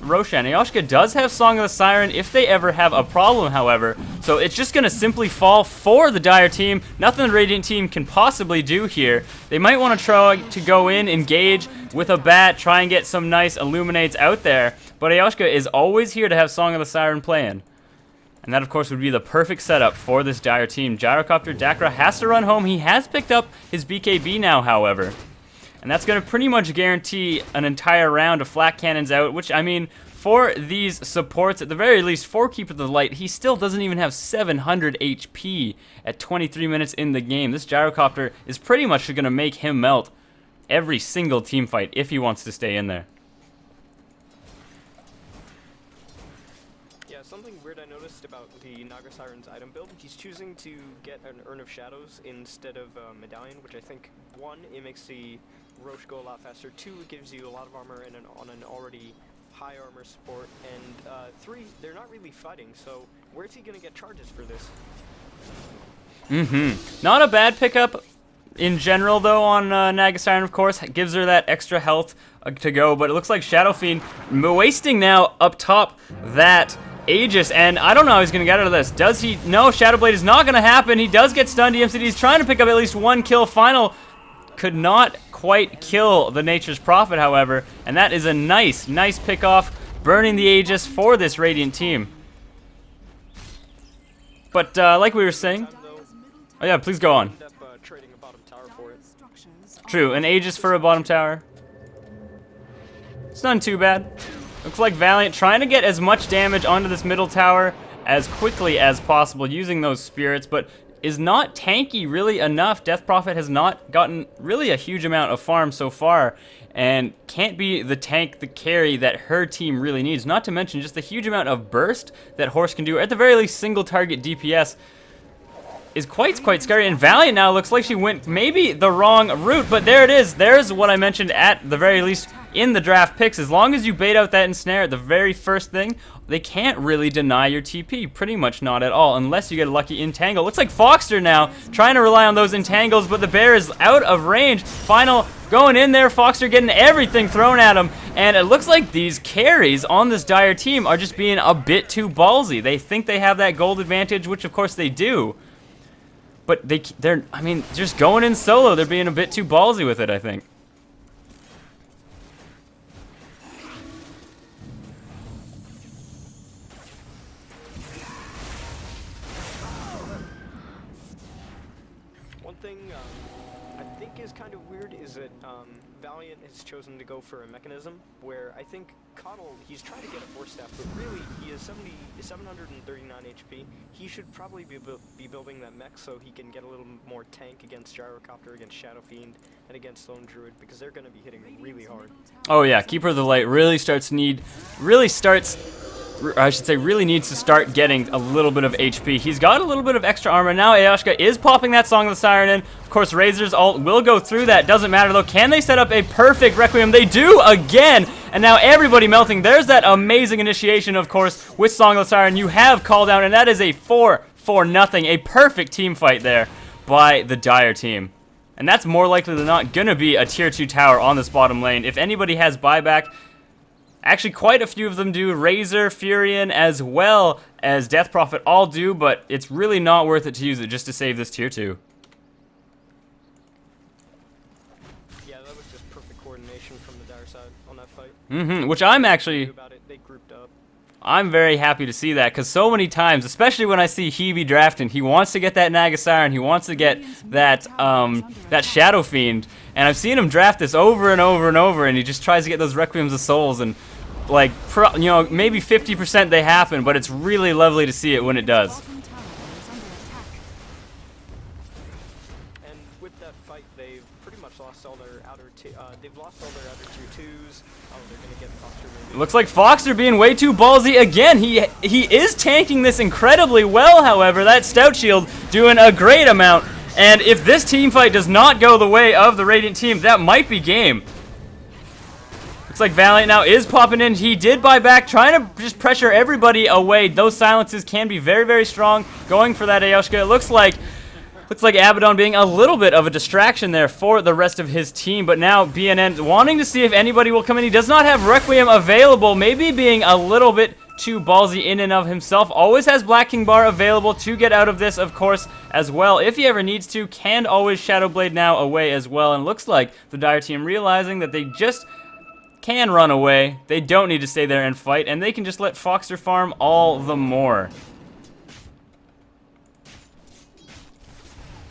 Roshan. Eoshka does have Song of the Siren if they ever have a problem, however, so it's just going to simply fall for the Dire team. Nothing the Radiant team can possibly do here. They might want to try to go in, engage with a bat, try and get some nice Illuminates out there, but Eoshka is always here to have Song of the Siren playing. And that, of course, would be the perfect setup for this Dire team. Gyrocopter Dakra has to run home. He has picked up his BKB now, however. And that's going to pretty much guarantee an entire round of flat cannons out, which, I mean, for these supports, at the very least, for Keeper of the Light, he still doesn't even have 700 HP at 23 minutes in the game. This Gyrocopter is pretty much going to make him melt every single team fight if he wants to stay in there. Yeah, something weird I noticed about the Naga Siren's item build, he's choosing to get an Urn of Shadows instead of Medallion, which I think, one, it makes the Roche go a lot faster, two, it gives you a lot of armor and on an already high armor support, and three, they're not really fighting, so where's he gonna get charges for this? Not a bad pickup in general, though, on Naga Siren, of course. Gives her that extra health to go, but it looks like Shadow Fiend wasting now up top that Aegis, and I don't know how he's going to get out of this. Does he? No, Shadow Blade is not going to happen. He does get stunned. DMCD is trying to pick up at least one kill. Final could not quite kill the Nature's Prophet, however, and that is a nice pick-off, burning the Aegis for this Radiant team. But like we were saying... Oh yeah, please go on. Trading a bottom tower for it. True, an Aegis for a bottom tower. It's not too bad. Looks like Valiant trying to get as much damage onto this middle tower as quickly as possible using those spirits, but is not tanky really enough. Death Prophet has not gotten really a huge amount of farm so far and can't be the tank, the carry that her team really needs. Not to mention just the huge amount of burst that Horse can do, or at the very least single target DPS, is quite scary. And Valiant now looks like she went maybe the wrong route, but there it is. There's what I mentioned at the very least in the draft picks. As long as you bait out that ensnare at the very first thing, they can't really deny your TP. Pretty much not at all, unless you get a lucky entangle. Looks like Foxter now trying to rely on those entangles, but the bear is out of range. Final going in there, Foxter getting everything thrown at him, and it looks like these carries on this Dire team are just being a bit too ballsy. They think they have that gold advantage, which of course they do. But they're, I mean, just going in solo. They're being a bit too ballsy with it, I think. One thing I think is kind of weird is that Valiant has chosen to go for a mechanism where I think Coddle, he's trying to get a Force Staff, but really he is 739 HP. He should probably be building that mech so he can get a little more tank against Gyrocopter, against Shadow Fiend, and against Lone Druid, because they're going to be hitting really hard. Oh yeah, Keeper of the Light really needs to start getting a little bit of HP. He's got a little bit of extra armor. Now Eoshka is popping that Song of the Siren in. Of course, Razor's ult will go through that. Doesn't matter, though. Can they set up a perfect Requiem? They do again. And now everybody melting. There's that amazing initiation, of course, with Song of the Siren. You have called down, and that is a 4-0. A perfect team fight there by the Dire team. And that's more likely than not gonna be a tier 2 tower on this bottom lane. If anybody has buyback, actually quite a few of them do. Razor, Furion, as well as Death Prophet all do, but it's really not worth it to use it just to save this tier 2. Yeah, that was just perfect coordination from the Dire side on that fight. Which I'm actually... About it, they grouped up. I'm very happy to see that, because so many times, especially when I see Hebe drafting, he wants to get that Naga Siren, he wants to get that that Shadow Fiend, and I've seen him draft this over and over and over, and he just tries to get those Requiems of Souls, and like, you know, maybe 50% they happen, but it's really lovely to see it when it does. Bottom tower is under attack. And with that fight, they've pretty much lost all their outer tier 2s. Oh, they're gonna get Foster maybe. Looks like Foxer being way too ballsy again. He is tanking this incredibly well, however. That Stout Shield doing a great amount. And if this team fight does not go the way of the Radiant team, that might be game. Looks like Valiant now is popping in. He did buy back, trying to just pressure everybody away. Those silences can be very, very strong. Going for that Ayoshka. It looks like Abaddon being a little bit of a distraction there for the rest of his team, but now BNN wanting to see if anybody will come in. He does not have Requiem available, maybe being a little bit too ballsy in and of himself. Always has Black King Bar available to get out of this, of course, as well. If he ever needs to, can always Shadow Blade now away as well, and looks like the Dire team realizing that they just can run away. They don't need to stay there and fight, and they can just let Foxer farm all the more.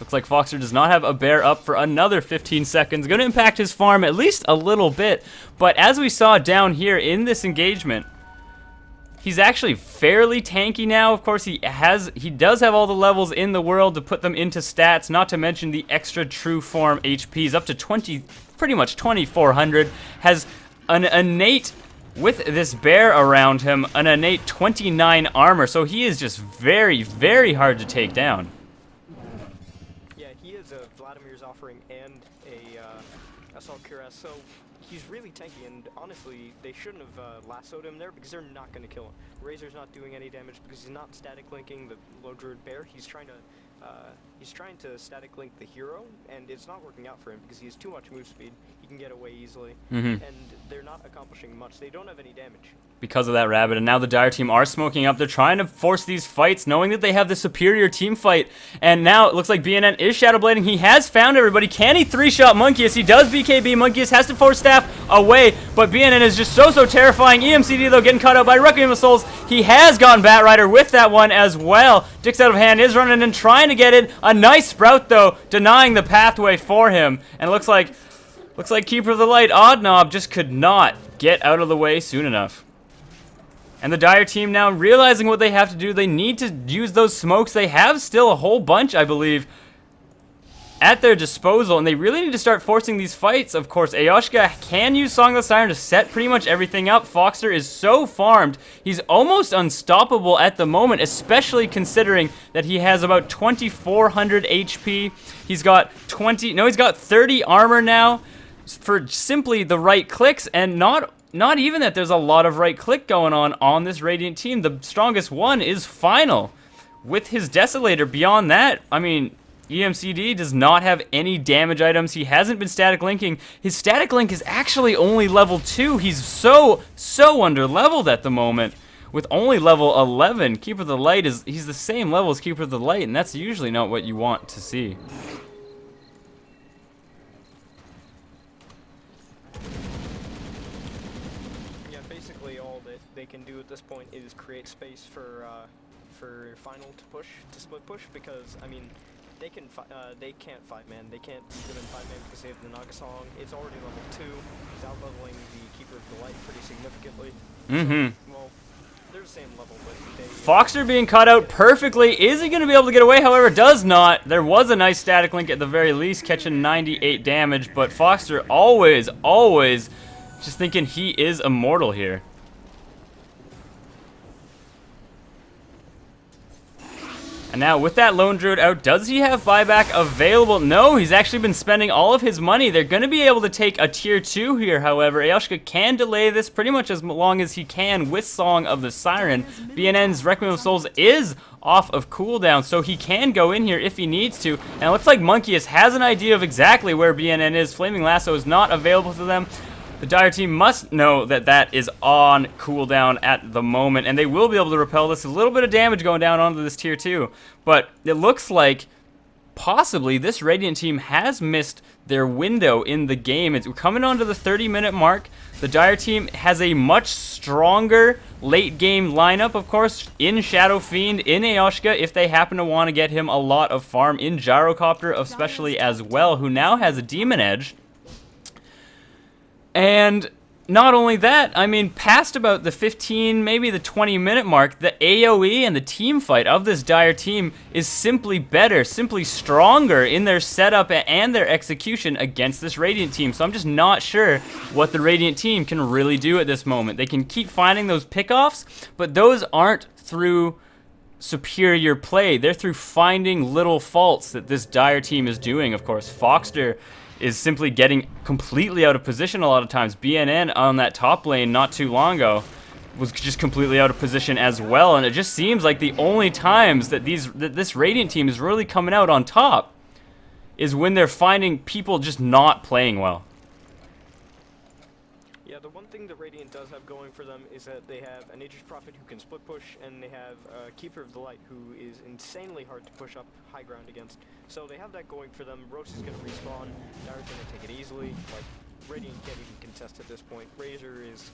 Looks like Foxer does not have a bear up for another 15 seconds. Going to impact his farm at least a little bit. But as we saw down here in this engagement, he's actually fairly tanky now. Of course, he does have all the levels in the world to put them into stats, not to mention the extra true form HPs up to 20, pretty much 2,400. Has an innate, with this bear around him, an innate 29 armor. So he is just very, very hard to take down. Vladimir's offering and a Assault Cuirass, so he's really tanky, and honestly, they shouldn't have lassoed him there because they're not going to kill him. Razor's not doing any damage because he's not static linking the low druid bear. He's trying to static link the hero, and it's not working out for him because he has too much move speed. He can get away easily, and they're not accomplishing much. They don't have any damage. Because of that rabbit, and now the Dire team are smoking up. They're trying to force these fights, knowing that they have the superior team fight. And now it looks like BNN is shadowblading. He has found everybody. Can he three-shot Monkeyus? He does BKB. Monkeyus has to force staff away, but BNN is just so terrifying. EMCD, though, getting caught out by Requiem of Souls. He has gotten Bat Rider with that one as well. Dicks out of hand is running and trying to get it. A nice Sprout, though, denying the pathway for him. And it looks like Keeper of the Light, Oddnob, just could not get out of the way soon enough. And the Dire team now realizing what they have to do. They need to use those smokes. They have still a whole bunch, I believe, at their disposal, and they really need to start forcing these fights. Of course, Ayoshka can use Song of the Siren to set pretty much everything up. Foxer is so farmed. He's almost unstoppable at the moment, especially considering that he has about 2,400 HP. He's got 30 armor now for simply the right clicks, and not even that there's a lot of right click going on this Radiant team. The strongest one is Final with his Desolator. Beyond that, I mean, EMCD does not have any damage items. He hasn't been static linking. His static link is actually only level 2. He's so under leveled at the moment with only level 11. Keeper of the Light he's the same level as Keeper of the Light, and that's usually not what you want to see. They can do at this point is create space for Final to split push, because I mean they can't 5-man. They can't beat them in 5-man because they have the Naga Song. It's already level 2. He's out leveling the Keeper of the Light pretty significantly. So, well, they're the same level, but Foxer being caught out perfectly. Is he going to be able to get away? However, does not. There was a nice static link at the very least, catching 98 damage, but Foxer always just thinking he is immortal here. And And now with that Lone Druid out, does he have buyback available? No, he's actually been spending all of his money. They're going to be able to take a tier 2 here, however. Eoshka can delay this pretty much as long as he can with Song of the Siren. BNN's Requiem of Souls is off of cooldown, so he can go in here if he needs to. And it looks like Monkeyus has an idea of exactly where BNN is. Flaming Lasso is not available to them. The Dire team must know that that is on cooldown at the moment, and they will be able to repel this. A little bit of damage going down onto this tier 2, but it looks like possibly this Radiant team has missed their window in the game. It's coming on to the 30-minute mark. The Dire team has a much stronger late game lineup, of course, in Shadow Fiend, in Eoshka, if they happen to want to get him a lot of farm, in Gyrocopter especially as well, who now has a Demon Edge. And not only that, I mean, past about the 15, maybe the 20-minute mark, the AoE and the team fight of this Dire team is simply better, simply stronger in their setup and their execution against this Radiant team. So I'm just not sure what the Radiant team can really do at this moment. They can keep finding those pickoffs, but those aren't through superior play. They're through finding little faults that this Dire team is doing, of course. Foxter is simply getting completely out of position a lot of times. BNN on that top lane not too long ago was just completely out of position as well, and it just seems like the only times that this Radiant team is really coming out on top is when they're finding people just not playing well. Yeah, the one thing that Radiant does have going for them is that they have an Aegis Prophet who can split push, and they have a Keeper of the Light who is insanely hard to push up high ground against. So they have that going for them. Roche is going to respawn. Dire's going to take it easily. Like, Radiant can't even contest at this point. Razor is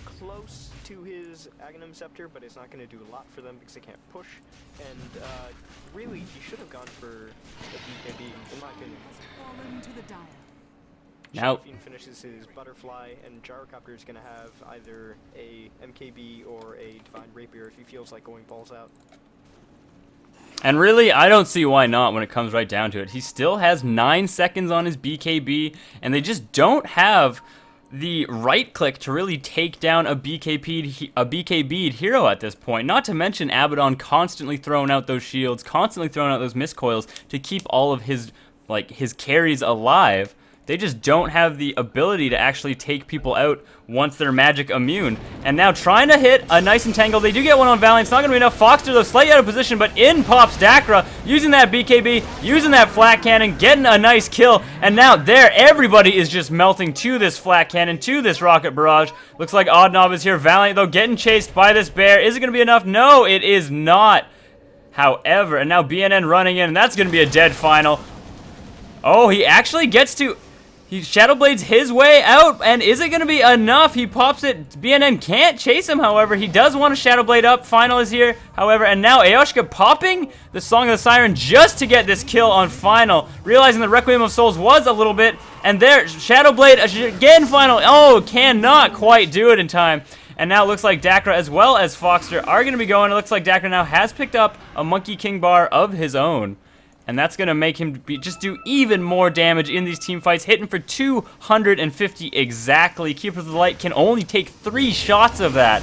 close to his Aghanim Scepter, but it's not going to do a lot for them because they can't push. And really, you should have gone for a BKB, in my opinion. Fallen to the Dire. Now, Fiend finishes his Butterfly, and Gyrocopter is going to have either a MKB or a Divine Rapier if he feels like going balls out. and really, I don't see why not when it comes right down to it. He still has 9 seconds on his BKB, and they just don't have the right click to really take down a BKB'd hero at this point. Not to mention Abaddon constantly throwing out those shields, constantly throwing out those miscoils to keep all of his carries alive. They just don't have the ability to actually take people out once they're magic immune. And now trying to hit a nice entangle. They do get one on Valiant. It's not going to be enough. Foxter, though, slightly out of position, but in pops Dakra, using that BKB, using that flat cannon, getting a nice kill. And now there, everybody is just melting to this flat cannon, to this rocket barrage. Looks like Oddnob is here. Valiant, though, getting chased by this bear. Is it going to be enough? No, it is not. However, and now BNN running in, and that's going to be a dead final. Oh, he actually gets to... He Shadow Blades his way out, and is it going to be enough? He pops it. BNN can't chase him, however. He does want a Shadow Blade up. Final is here, however. And now Eoshka popping the Song of the Siren just to get this kill on Final. Realizing the Requiem of Souls was a little bit. And there, Shadow Blade again, Final. Oh, cannot quite do it in time. And now it looks like Dakra as well as Foxter are going to be going. It looks like Dakra now has picked up a Monkey King bar of his own. And that's going to make him just do even more damage in these team fights, hitting for 250 exactly. Keeper of the Light can only take 3 shots of that.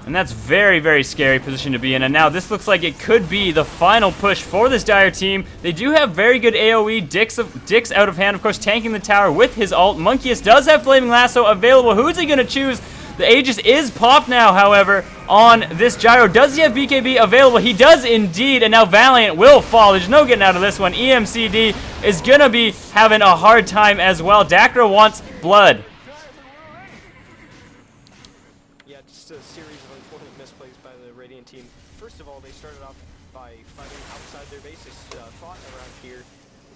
And that's very, very scary position to be in. And now this looks like it could be the final push for this Dire team. They do have very good AoE. Dick's out of hand, of course, tanking the tower with his ult. Monkeyus does have Flaming Lasso available. Who's he going to choose? The Aegis is popped now, however, on this Gyro. Does he have BKB available? He does indeed, and now Valiant will fall. There's no getting out of this one. EMCD is going to be having a hard time as well. Dakra wants blood. Yeah, just a series of unfortunate misplays by the Radiant team. First of all, they started off by fighting outside their base. They fought around here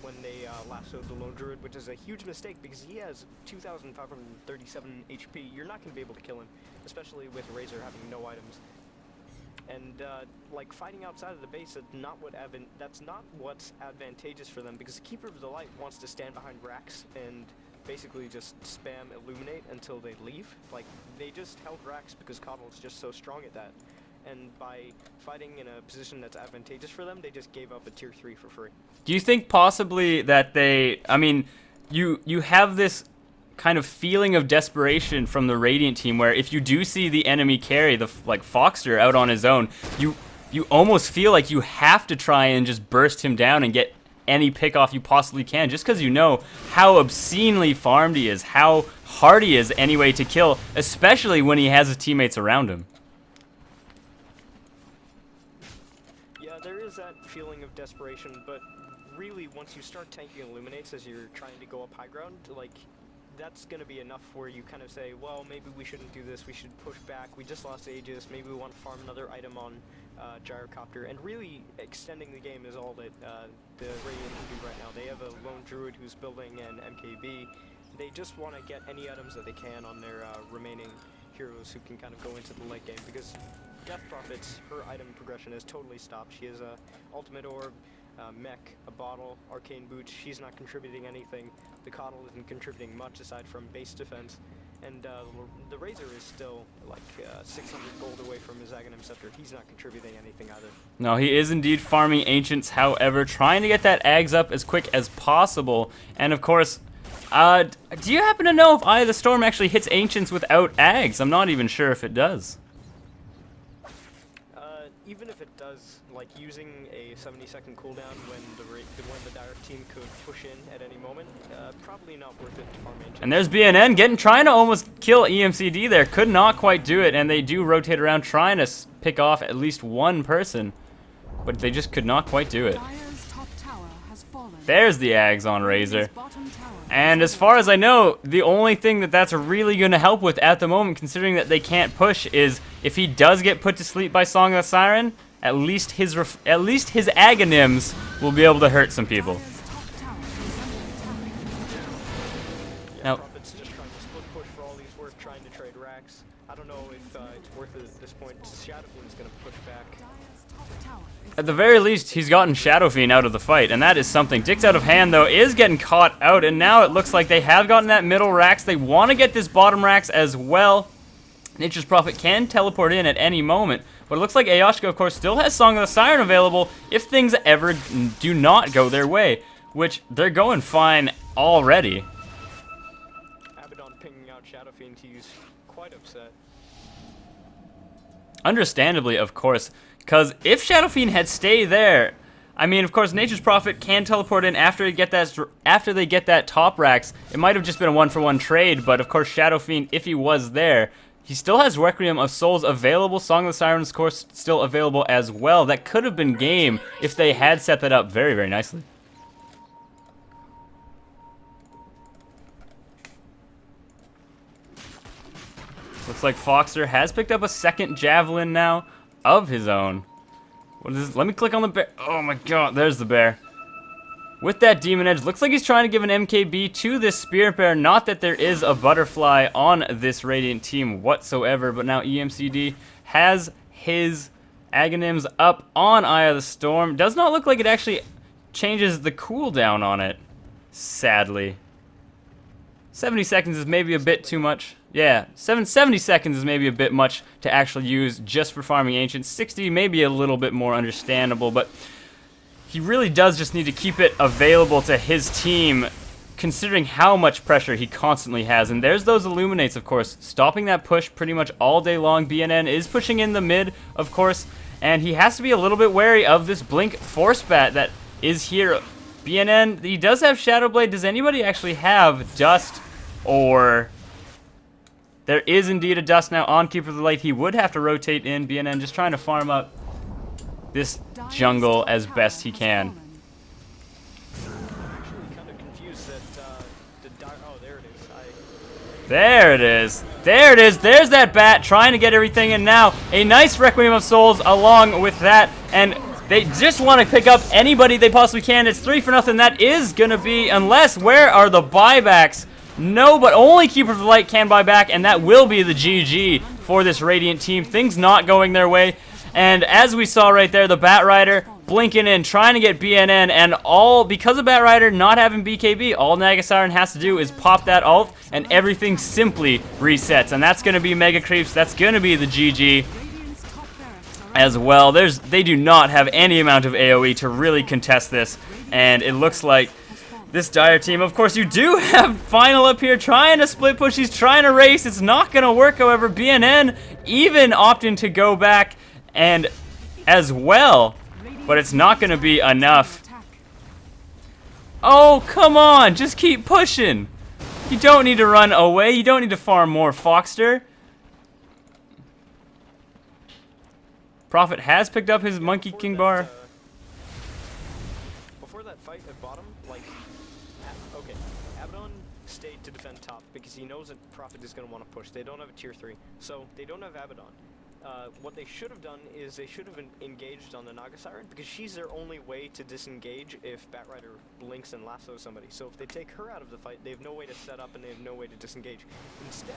when they lassoed the Lone Druid, which is a huge mistake because he has 2,537 HP. You're not going to be able to kill him, especially with Razor having no items. And like fighting outside of the base, that's not what's advantageous for them, because the Keeper of the Light wants to stand behind racks and basically just spam Illuminate until they leave. Like, they just held racks because Coddle is just so strong at that. And by fighting in a position that's advantageous for them, they just gave up a tier 3 for free. Do you think possibly that they... I mean, you have this kind of feeling of desperation from the Radiant team where if you do see the enemy carry, like Foxter out on his own, you almost feel like you have to try and just burst him down and get any pick off you possibly can, just because you know how obscenely farmed he is, how hard he is anyway to kill, especially when he has his teammates around him. Yeah, there is that feeling of desperation, but really once you start tanking Illuminates as you're trying to go up high ground, like, that's going to be enough where you kind of say, well, maybe we shouldn't do this, we should push back, we just lost Aegis, maybe we want to farm another item on Gyrocopter, and really extending the game is all that the Radiant can do right now. They have a lone druid who's building an MKB. They just want to get any items that they can on their remaining heroes who can kind of go into the late game, because Death Prophet's, her item progression is totally stopped. She has a ultimate orb, mech, a bottle, arcane boots. She's not contributing anything. The Coddle isn't contributing much aside from base defense. And the Razor is still like 600 gold away from his Aghanim Scepter. He's not contributing anything either. No, he is indeed farming Ancients, however, trying to get that Ags up as quick as possible. And of course, do you happen to know if Eye of the Storm actually hits Ancients without Ags? I'm not even sure if it does. Even if it does, like using a 70-second cooldown when the Dire team could push in at any moment, probably not worth it to farm Ancients. And there's BNN trying to almost kill EMCD there. Could not quite do it, and they do rotate around trying to pick off at least one person. But they just could not quite do it. Dire's top tower has fallen. There's the Ags on Razor. Radiant's bottom tower And as far as I know, the only thing that's really going to help with at the moment, considering that they can't push, is if he does get put to sleep by Song of the Siren, at least his Aghanims will be able to hurt some people. Dire's top tower is under attack. Now, Prophet's just trying to split push for all he's worth, trying to trade racks. I don't know if it's worth it at this point. Shadow Fiend's going to push back. Dire's top tower is at the very least, he's gotten Shadow Fiend out of the fight, and that is something. Dicks Out of Hand, though, is getting caught out, and now it looks like they have gotten that middle racks. They want to get this bottom racks as well. Nature's Prophet can teleport in at any moment, but it looks like Ayashka, of course, still has Song of the Siren available if things ever do not go their way, which they're going fine already. Abaddon pinging out Shadow Fiend, he's quite upset. Understandably, of course, because if Shadow Fiend had stayed there, I mean, of course, Nature's Prophet can teleport in after they get that top racks. It might have just been a one-for-one trade, but of course, Shadow Fiend, if he was there, he still has Requiem of Souls available. Song of the Sirens, of course, still available as well. That could have been game if they had set that up very, very nicely. Looks like Foxer has picked up a second Javelin now of his own. What is this? Let me click on the bear. Oh my god, there's the bear. With that Demon Edge, looks like he's trying to give an MKB to this Spirit Bear. Not that there is a Butterfly on this Radiant team whatsoever, but now EMCD has his Aghanims up on Eye of the Storm. Does not look like it actually changes the cooldown on it, sadly. 70 seconds is maybe a bit too much. Yeah, 70 seconds is maybe a bit much to actually use just for farming Ancients. 60 maybe a little bit more understandable, but he really does just need to keep it available to his team, considering how much pressure he constantly has. And there's those Illuminates, of course, stopping that push pretty much all day long. BNN is pushing in the mid, of course, and he has to be a little bit wary of this Blink Force Bat that is here. BNN, he does have Shadow Blade. Does anybody actually have Dust or... There is indeed a Dust now on Keeper of the Light. He would have to rotate in. BNN just trying to farm up this jungle as best he can. I'm actually kind of confused that oh, there it is. There it is. There it is. There's that bat trying to get everything in now. A nice Requiem of Souls along with that. And they just want to pick up anybody they possibly can. It's 3-0. That is going to be, unless, where are the buybacks? No, but only Keeper of the Light can buy back, and that will be the GG for this Radiant team. Things not going their way. And as we saw right there, the Bat Rider blinking in, trying to get BNN, and all, because of Bat Rider not having BKB, all Nagasiren has to do is pop that ult, and everything simply resets. And that's going to be Mega Creeps. That's going to be the GG as well. They do not have any amount of AoE to really contest this, and it looks like this Dire team, of course, you do have Final up here trying to split push. He's trying to race. It's not going to work, however. BNN even opting to go back and as well, but it's not going to be enough. Oh, come on, just keep pushing. You don't need to run away. You don't need to farm more Foxter. Prophet has picked up his Monkey King bar. Before that fight at bottom, like, okay, Abaddon stayed to defend top because he knows that Prophet is going to want to push. They don't have a tier 3, so they don't have Abaddon. What they should have done is they should have engaged on the Naga Siren because she's their only way to disengage if Batrider blinks and lassos somebody. So if they take her out of the fight, they have no way to set up and they have no way to disengage. Instead,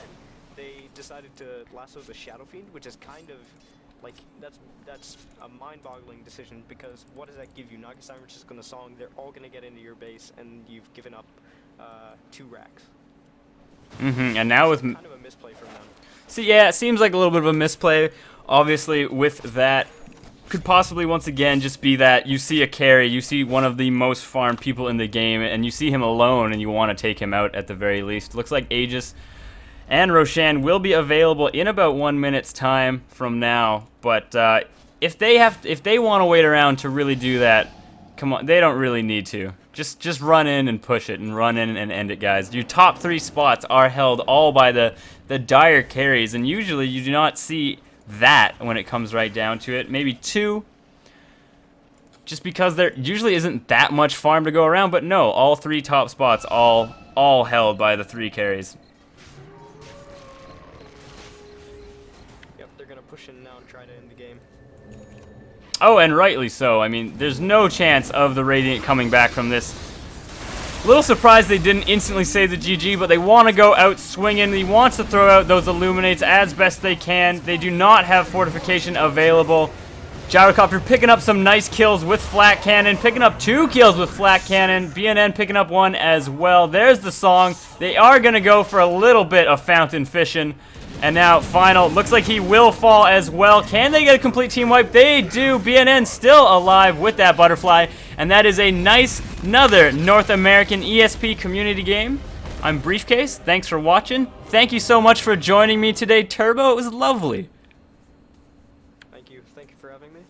they decided to lasso the Shadow Fiend, which is kind of like that's a mind-boggling decision because what does that give you? Naga Siren's just gonna song. They're all gonna get into your base, and you've given up 2 racks. And now with kind of a misplay from them. See, yeah, it seems like a little bit of a misplay. Obviously, with that, could possibly once again just be that you see a carry, you see one of the most farmed people in the game, and you see him alone, and you want to take him out at the very least. Looks like Aegis and Roshan will be available in about 1 minute's time from now. But if they want to wait around to really do that, come on, they don't really need to. Just run in and push it, and run in and end it, guys. Your top 3 spots are held all by the dire carries, and usually you do not see that when it comes right down to it. Maybe 2, just because there usually isn't that much farm to go around. But no, all 3 top spots all held by the 3 carries. Yep, they're gonna push in now and try to end the game. Oh, and rightly so. I mean, there's no chance of the Radiant coming back from this. A little surprised they didn't instantly save the GG, but they want to go out swinging. He wants to throw out those Illuminates as best they can. They do not have Fortification available. Gyrocopter picking up some nice kills with Flat Cannon, picking up 2 kills with Flat Cannon. BNN picking up 1 as well. There's the song. They are going to go for a little bit of fountain fishing. And now, final, looks like he will fall as well. Can they get a complete team wipe? They do. BNN still alive with that butterfly. And that is a nice, another North American ESP community game. I'm Briefcase. Thanks for watching. Thank you so much for joining me today, Turbo. It was lovely. Thank you for having me.